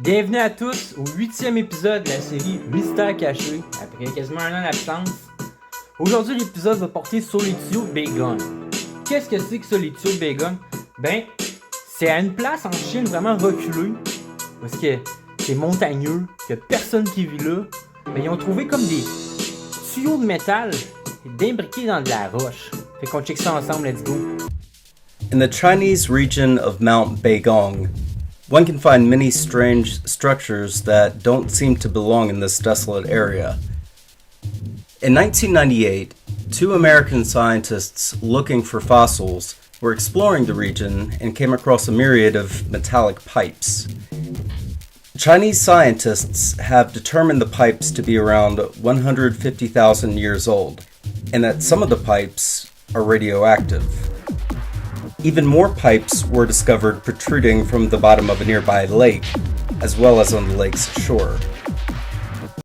Bienvenue à tous au 8e épisode de la série Mystère caché, après quasiment un an d'absence. Aujourd'hui, l'épisode va porter sur les tuyaux de Baegung. Qu'est-ce que c'est que ça, les tuyaux de Baegung? Ben, c'est à une place en Chine vraiment reculée, parce que c'est montagneux, qu'il n'y a personne qui vit là. Mais ils ont trouvé comme des tuyaux de métal d'imbriqués dans de la roche. Fait qu'on check ça ensemble, let's go. In the Chinese region of Mount Baigong, one can find many strange structures that don't seem to belong in this desolate area. In 1998, two American scientists looking for fossils were exploring the region and came across a myriad of metallic pipes. Chinese scientists have determined the pipes to be around 150,000 years old, and that some of the pipes are radioactive. Even more pipes were discovered protruding from the bottom of a nearby lake, as well as on the lake's shore.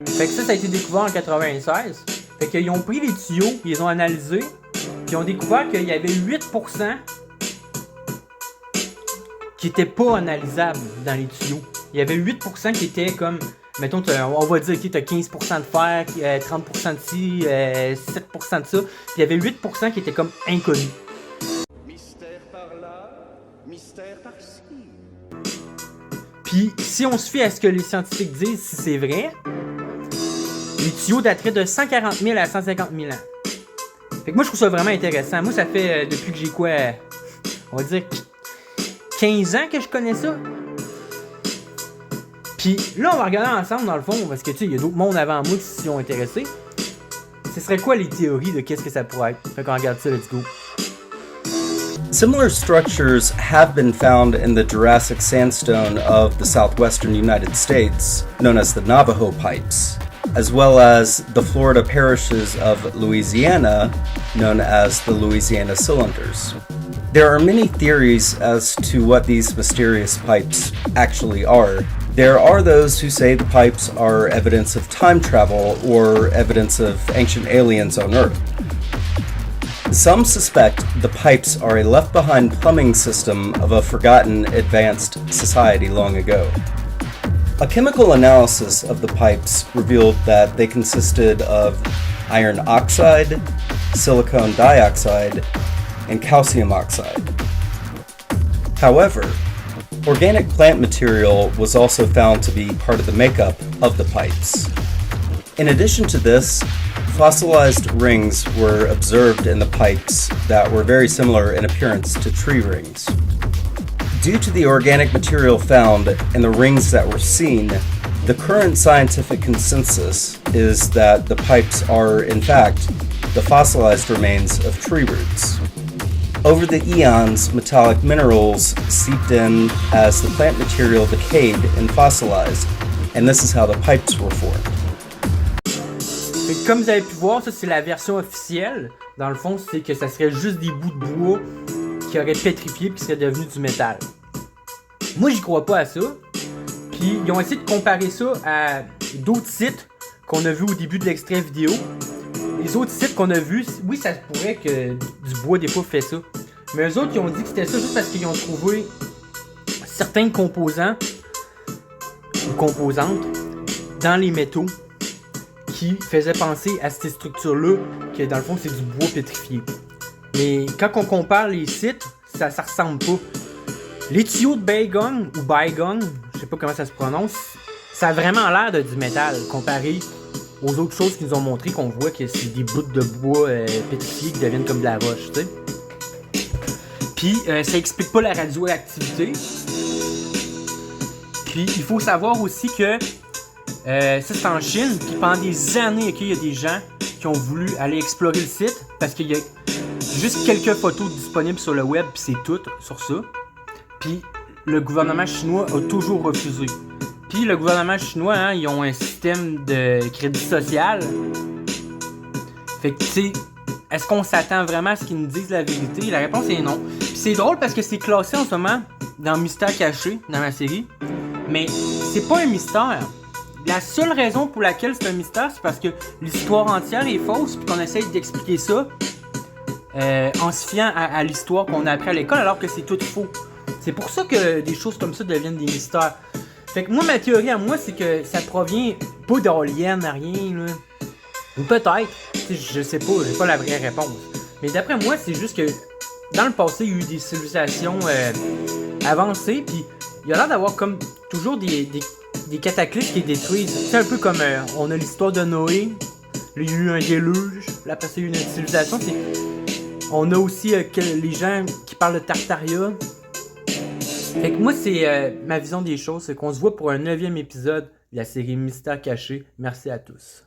Fait que ça a été découvert en 96. Fait qu'ils ont pris les tuyaux, ils les ont analysés, puis ils ont découvert qu'il y avait 8% qui n'étaient pas analysables dans les tuyaux. Il y avait 8% qui étaient comme, mettons, on va dire que tu as 15% de fer, 30% de ci, 7% de ça, puis il y avait 8% qui étaient comme inconnus. Mystère par-ci. Puis, si on se fie à ce que les scientifiques disent, si c'est vrai, les tuyaux dateraient de 140 000 à 150 000 ans. Fait que moi, je trouve ça vraiment intéressant. Moi, ça fait depuis que j'ai quoi, on va dire 15 ans que je connais ça. Puis là, on va regarder ensemble dans le fond, parce que tu sais, il y a d'autres mondes avant moi qui s'y sont intéressés. Ce serait quoi les théories de qu'est-ce que ça pourrait être? Fait qu'on regarde ça, let's go. Similar structures have been found in the Jurassic sandstone of the southwestern United States, known as the Navajo pipes, as well as the Florida parishes of Louisiana, known as the Louisiana cylinders. There are many theories as to what these mysterious pipes actually are. There are those who say the pipes are evidence of time travel or evidence of ancient aliens on Earth. Some suspect the pipes are a left-behind plumbing system of a forgotten advanced society long ago. A chemical analysis of the pipes revealed that they consisted of iron oxide, silicon dioxide, and calcium oxide. However, organic plant material was also found to be part of the makeup of the pipes. In addition to this, fossilized rings were observed in the pipes that were very similar in appearance to tree rings. Due to the organic material found and the rings that were seen, the current scientific consensus is that the pipes are, in fact, the fossilized remains of tree roots. Over the eons, metallic minerals seeped in as the plant material decayed and fossilized, and this is how the pipes were formed. Fait que comme vous avez pu voir, ça c'est la version officielle. Dans le fond, c'est que ça serait juste des bouts de bois qui auraient pétrifié et qui seraient devenus du métal. Moi, j'y crois pas à ça. Puis, ils ont essayé de comparer ça à d'autres sites qu'on a vus au début de l'extrait vidéo. Les autres sites qu'on a vus, oui, ça se pourrait que du bois des fois fait ça. Mais eux autres, ils ont dit que c'était ça juste parce qu'ils ont trouvé certains composants ou composantes dans les métaux qui faisait penser à ces structures-là, que dans le fond, c'est du bois pétrifié. Mais quand on compare les sites, ça ressemble pas. Les tuyaux de Baegung, ou Baegung, je sais pas comment ça se prononce, ça a vraiment l'air de du métal, comparé aux autres choses qu'ils nous ont montré, qu'on voit que c'est des bouts de bois pétrifiés qui deviennent comme de la roche, tu sais. Puis, ça explique pas la radioactivité. Puis, il faut savoir aussi que ça c'est en Chine, puis pendant des années, ok, il y a des gens qui ont voulu aller explorer le site parce qu'il y a juste quelques photos disponibles sur le web, puis c'est tout sur ça. Puis le gouvernement chinois a toujours refusé. Puis le gouvernement chinois, hein, ils ont un système de crédit social. Fait que tu sais, est-ce qu'on s'attend vraiment à ce qu'ils nous disent la vérité? La réponse est non. Puis c'est drôle parce que c'est classé en ce moment dans Mystère caché, dans la série. Mais c'est pas un mystère. La seule raison pour laquelle c'est un mystère, c'est parce que l'histoire entière est fausse, puis qu'on essaye d'expliquer ça en se fiant à l'histoire qu'on a appris à l'école, alors que c'est tout faux. C'est pour ça que des choses comme ça deviennent des mystères. Fait que moi, ma théorie à moi, c'est que ça provient pas d'Aliens, rien, là. Ou peut-être, je sais pas, j'ai pas la vraie réponse. Mais d'après moi, c'est juste que dans le passé, il y a eu des civilisations avancées, puis il y a l'air d'avoir comme toujours des cataclysmes qui détruisent. C'est un peu comme on a l'histoire de Noé, il y a eu un déluge, là après ça, il y a eu une civilisation. On a aussi les gens qui parlent de Tartaria. Fait que moi, c'est ma vision des choses, c'est qu'on se voit pour un 9e épisode de la série Mystère Caché. Merci à tous.